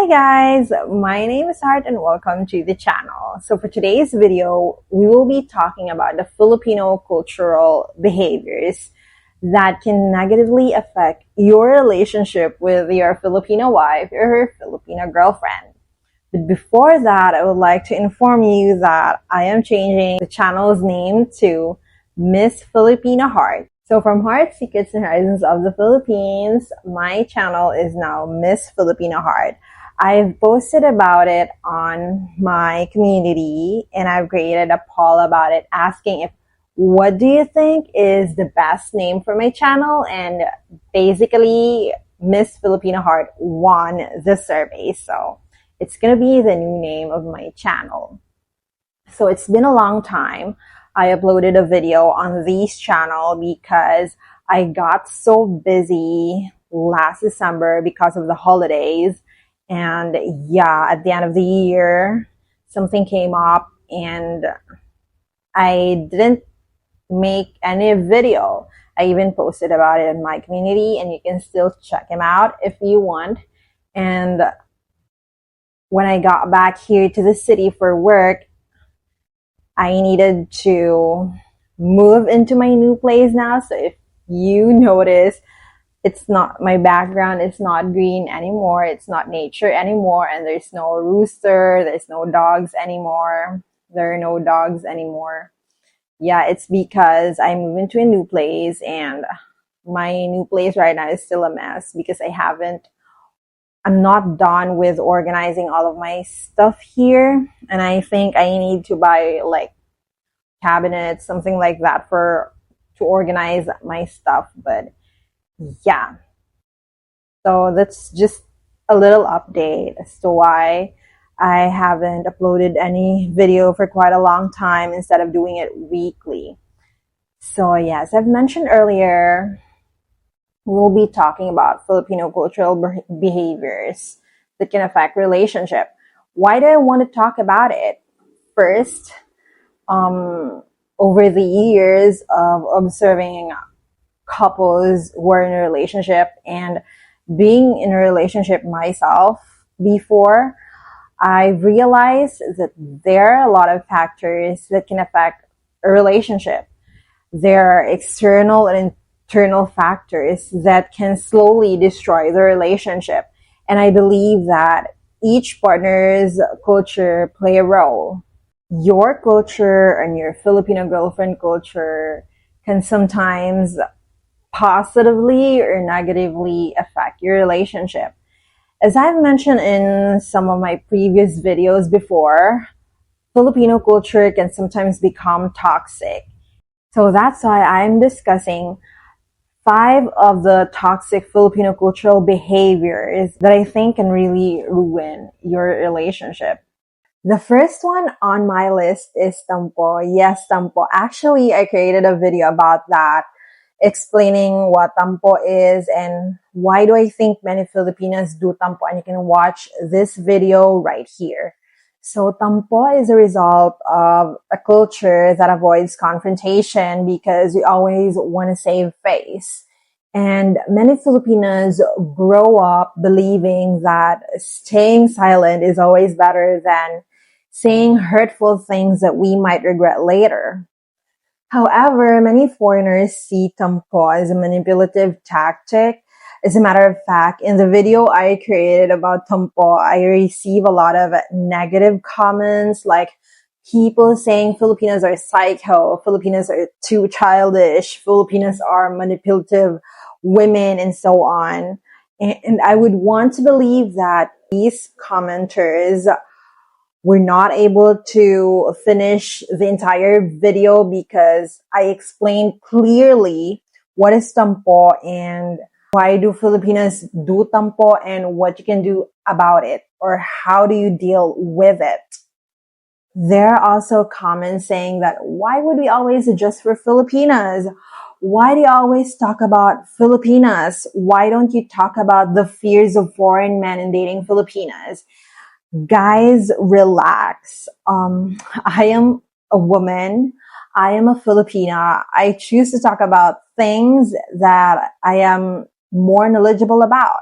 guys, my name is Hart and welcome to the channel. So for today's video, we will be talking about the Filipino cultural behaviors that can negatively affect your relationship with your Filipino wife or her Filipino girlfriend. But before that, I would like to inform you that I am changing the channel's name to Miss Filipina Heart. So from Heart, Secrets and Horizons of the Philippines, my channel is now Miss Filipina Heart. I've posted about it on my community and I've created a poll about it asking if what do you think is the best name for my channel, and basically Miss Filipina Heart won the survey. So it's gonna be the new name of my channel. So it's been a long time. I uploaded a video on this channel because I got so busy last December because of the holidays. And yeah, at the end of the year, something came up and I didn't make any video. I even posted about it in my community and you can still check him out if you want. And when I got back here to the city for work, I needed to move into my new place now. So if you notice, it's not, my background is not green anymore. It's not nature anymore. And there's no rooster. There's no dogs anymore. There are no dogs anymore. Yeah, it's because I moved into a new place and my new place right now is still a mess because I'm not done with organizing all of my stuff here, and I think I need to buy like cabinets, something like that to organize my stuff. But yeah, so that's just a little update as to why I haven't uploaded any video for quite a long time instead of doing it weekly. So yes, I've mentioned earlier, we'll be talking about Filipino cultural behaviors that can affect relationship. Why do I want to talk about it? First, over the years of observing couples who are in a relationship and being in a relationship myself before, I realized that there are a lot of factors that can affect a relationship. There are external and internal factors that can slowly destroy the relationship. And I believe that each partner's culture play a role. Your culture and your Filipino girlfriend culture can sometimes positively or negatively affect your relationship. As I've mentioned in some of my previous videos before, Filipino culture can sometimes become toxic. So that's why I'm discussing 5 of the toxic Filipino cultural behaviors that I think can really ruin your relationship. The first one on my list is Tampo. Yes, Tampo. Actually, I created a video about that, explaining what Tampo is and why do I think many Filipinas do Tampo, and you can watch this video right here. So Tampo is a result of a culture that avoids confrontation because we always want to save face. And many Filipinos grow up believing that staying silent is always better than saying hurtful things that we might regret later. However, many foreigners see Tampo as a manipulative tactic. As a matter of fact, in the video I created about Tampo, I receive a lot of negative comments, like people saying Filipinos are psycho, Filipinos are too childish, Filipinos are manipulative women, and so on. And I would want to believe that these commenters were not able to finish the entire video because I explained clearly what is Tampo and why do Filipinos do Tampo and what you can do about it, or how do you deal with it. There are also comments saying that why would we always adjust for Filipinas? Why do you always talk about Filipinas? Why don't you talk about the fears of foreign men in dating Filipinas? Guys, relax. I am a woman. I am a Filipina. I choose to talk about things that I am more knowledgeable about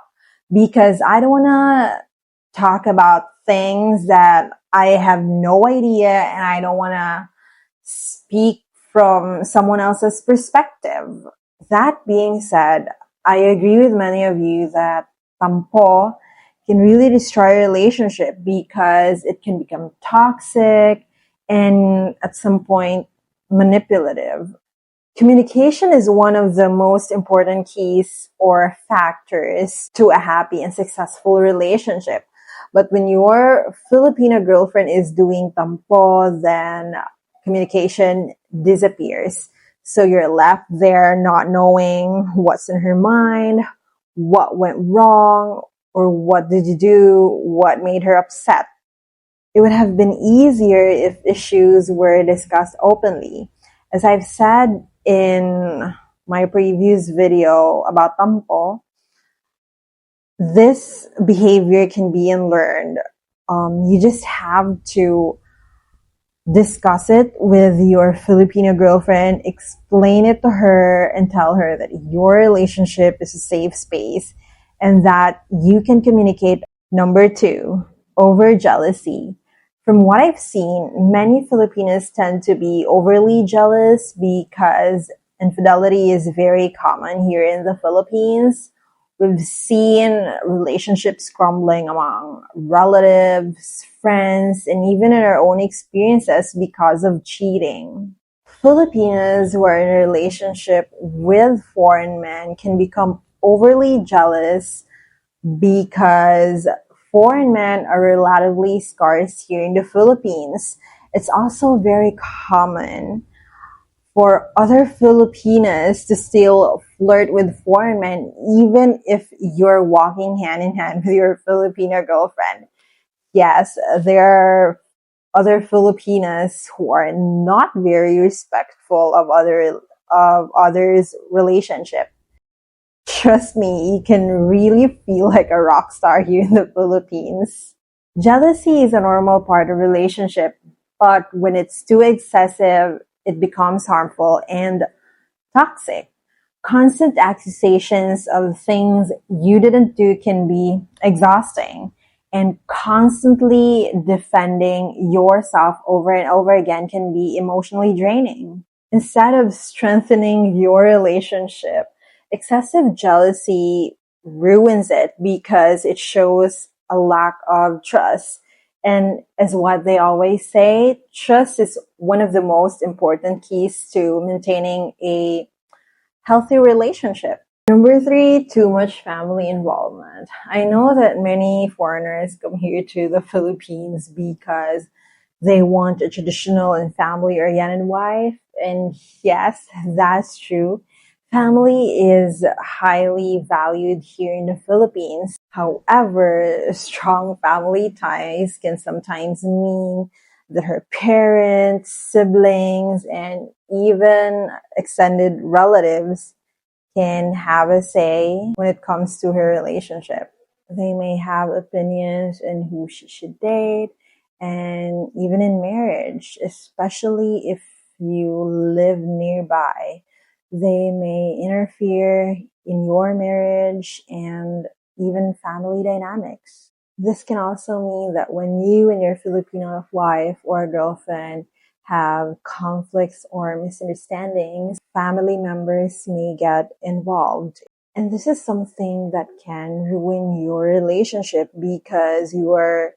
because I don't want to talk about things that I have no idea and I don't want to speak from someone else's perspective. That being said, I agree with many of you that Tampo can really destroy a relationship because it can become toxic and at some point manipulative. Communication is one of the most important keys or factors to a happy and successful relationship. But when your Filipino girlfriend is doing tampo, then communication disappears. So you're left there not knowing what's in her mind, what went wrong, or what did you do, what made her upset. It would have been easier if issues were discussed openly. As I've said in my previous video about Tampo, this behavior can be unlearned. You just have to discuss it with your Filipino girlfriend, explain it to her, and tell her that your relationship is a safe space and that you can communicate. Number 2, over jealousy. From what I've seen, many Filipinos tend to be overly jealous because infidelity is very common here in the Philippines. We've seen relationships crumbling among relatives, friends, and even in our own experiences because of cheating. Filipinos who are in a relationship with foreign men can become overly jealous because foreign men are relatively scarce here in the Philippines. It's also very common for other Filipinas to still flirt with foreign men, even if you're walking hand in hand with your Filipino girlfriend. Yes, there are other Filipinas who are not very respectful of others' relationship. Trust me, you can really feel like a rock star here in the Philippines. Jealousy is a normal part of relationship, but when it's too excessive, it becomes harmful and toxic. Constant accusations of things you didn't do can be exhausting, and constantly defending yourself over and over again can be emotionally draining. Instead of strengthening your relationship, excessive jealousy ruins it because it shows a lack of trust. And as what they always say, trust is one of the most important keys to maintaining a healthy relationship. Number 3, too much family involvement. I know that many foreigners come here to the Philippines because they want a traditional and family-oriented wife. And yes, that's true. Family is highly valued here in the Philippines. However, strong family ties can sometimes mean that her parents, siblings, and even extended relatives can have a say when it comes to her relationship. They may have opinions on who she should date and even in marriage, especially if you live nearby. They may interfere in your marriage and even family dynamics. This can also mean that when you and your Filipino wife or girlfriend have conflicts or misunderstandings, family members may get involved. And this is something that can ruin your relationship because you are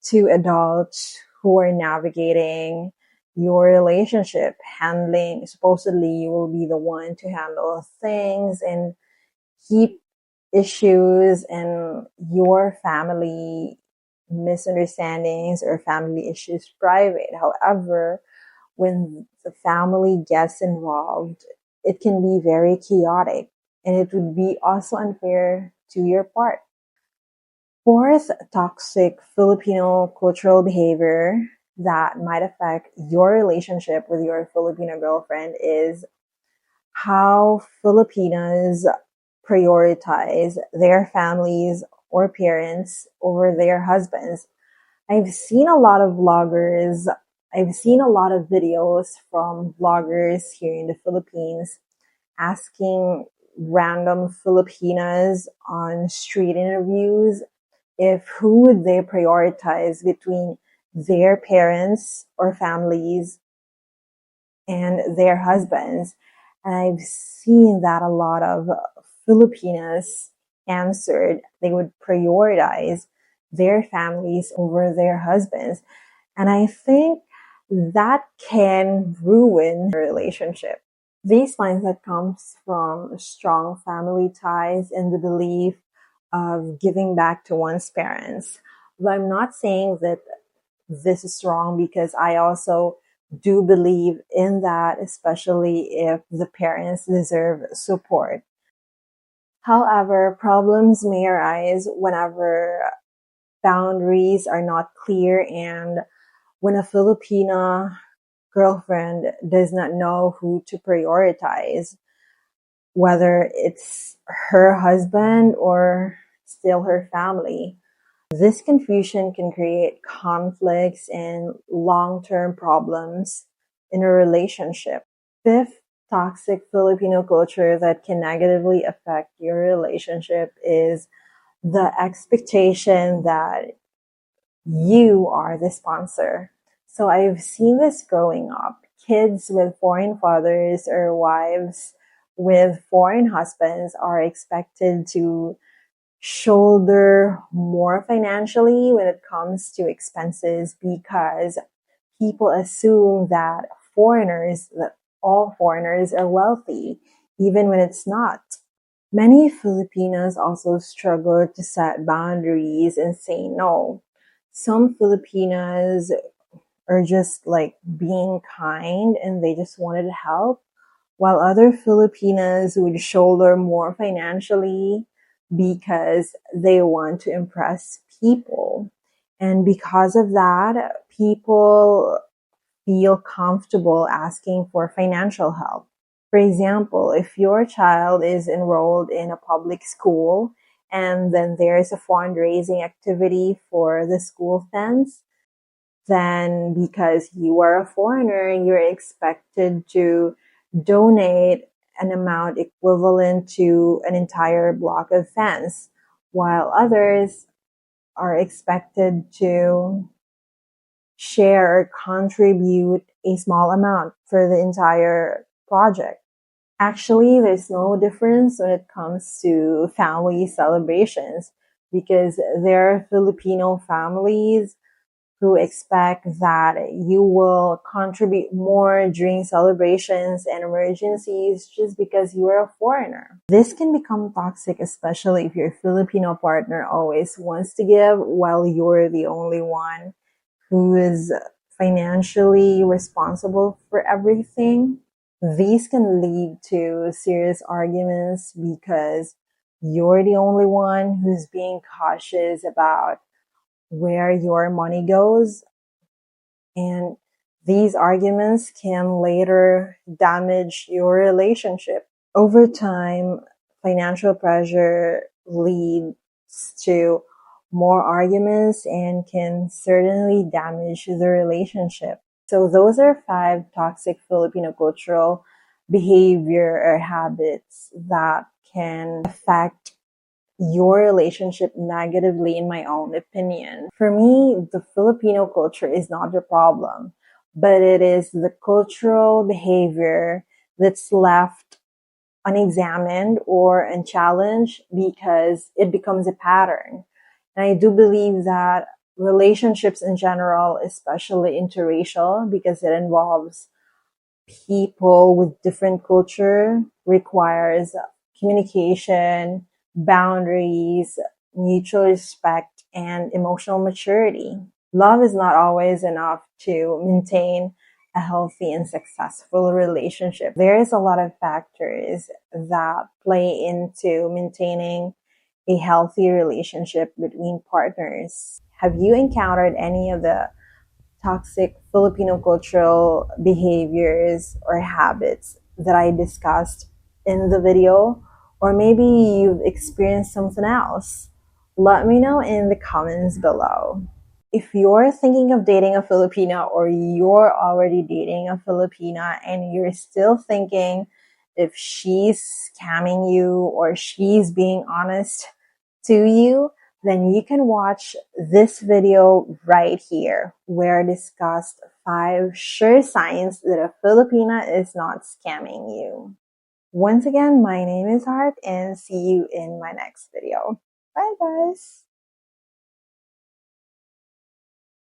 two adults who are navigating your relationship, handling, supposedly you will be the one to handle things and keep issues and your family misunderstandings or family issues private. However, when the family gets involved, it can be very chaotic and it would be also unfair to your part. Fourth, toxic Filipino cultural behavior that might affect your relationship with your Filipino girlfriend is how Filipinas prioritize their families or parents over their husbands. I've seen a lot of vloggers, I've seen a lot of videos from vloggers here in the Philippines asking random Filipinas on street interviews if who would they prioritize between their parents or families and their husbands. And I've seen that a lot of Filipinas answered they would prioritize their families over their husbands. And I think that can ruin a relationship. This mindset comes from strong family ties and the belief of giving back to one's parents. But I'm not saying that this is wrong, because I also do believe in that, especially if the parents deserve support. However, problems may arise whenever boundaries are not clear and when a Filipina girlfriend does not know who to prioritize, whether it's her husband or still her family. This confusion can create conflicts and long-term problems in a relationship. Fifth, toxic Filipino culture that can negatively affect your relationship is the expectation that you are the sponsor. So I've seen this growing up. Kids with foreign fathers or wives with foreign husbands are expected to shoulder more financially when it comes to expenses, because people assume that all foreigners are wealthy, even when it's not. Many Filipinos also struggle to set boundaries and say no. Some Filipinas are just like being kind and they just wanted to help, while other Filipinas would shoulder more financially because they want to impress people. And because of that, people feel comfortable asking for financial help. For example, if your child is enrolled in a public school and then there's a fundraising activity for the school funds, then because you are a foreigner, you're expected to donate an amount equivalent to an entire block of fence, while others are expected to share or contribute a small amount for the entire project. Actually, there's no difference when it comes to family celebrations, because there are Filipino families who expect that you will contribute more during celebrations and emergencies just because you are a foreigner. This can become toxic, especially if your Filipino partner always wants to give while you're the only one who is financially responsible for everything. These can lead to serious arguments because you're the only one who's being cautious about where your money goes. And these arguments can later damage your relationship. Over time, financial pressure leads to more arguments and can certainly damage the relationship. So those are 5 toxic Filipino cultural behavior or habits that can affect your relationship negatively, in my own opinion. For me, the Filipino culture is not the problem, but it is the cultural behavior that's left unexamined or unchallenged because it becomes a pattern. And I do believe that relationships in general, especially interracial, because it involves people with different culture, requires communication, boundaries, mutual respect, and emotional maturity. Love is not always enough to maintain a healthy and successful relationship. There is a lot of factors that play into maintaining a healthy relationship between partners. Have you encountered any of the toxic Filipino cultural behaviors or habits that I discussed in the video? Or maybe you've experienced something else? Let me know in the comments below. If you're thinking of dating a Filipina, or you're already dating a Filipina and you're still thinking if she's scamming you or she's being honest to you, then you can watch this video right here, where I discussed 5 sure signs that a Filipina is not scamming you. Once again, my name is Hart, and see you in my next video. Bye guys!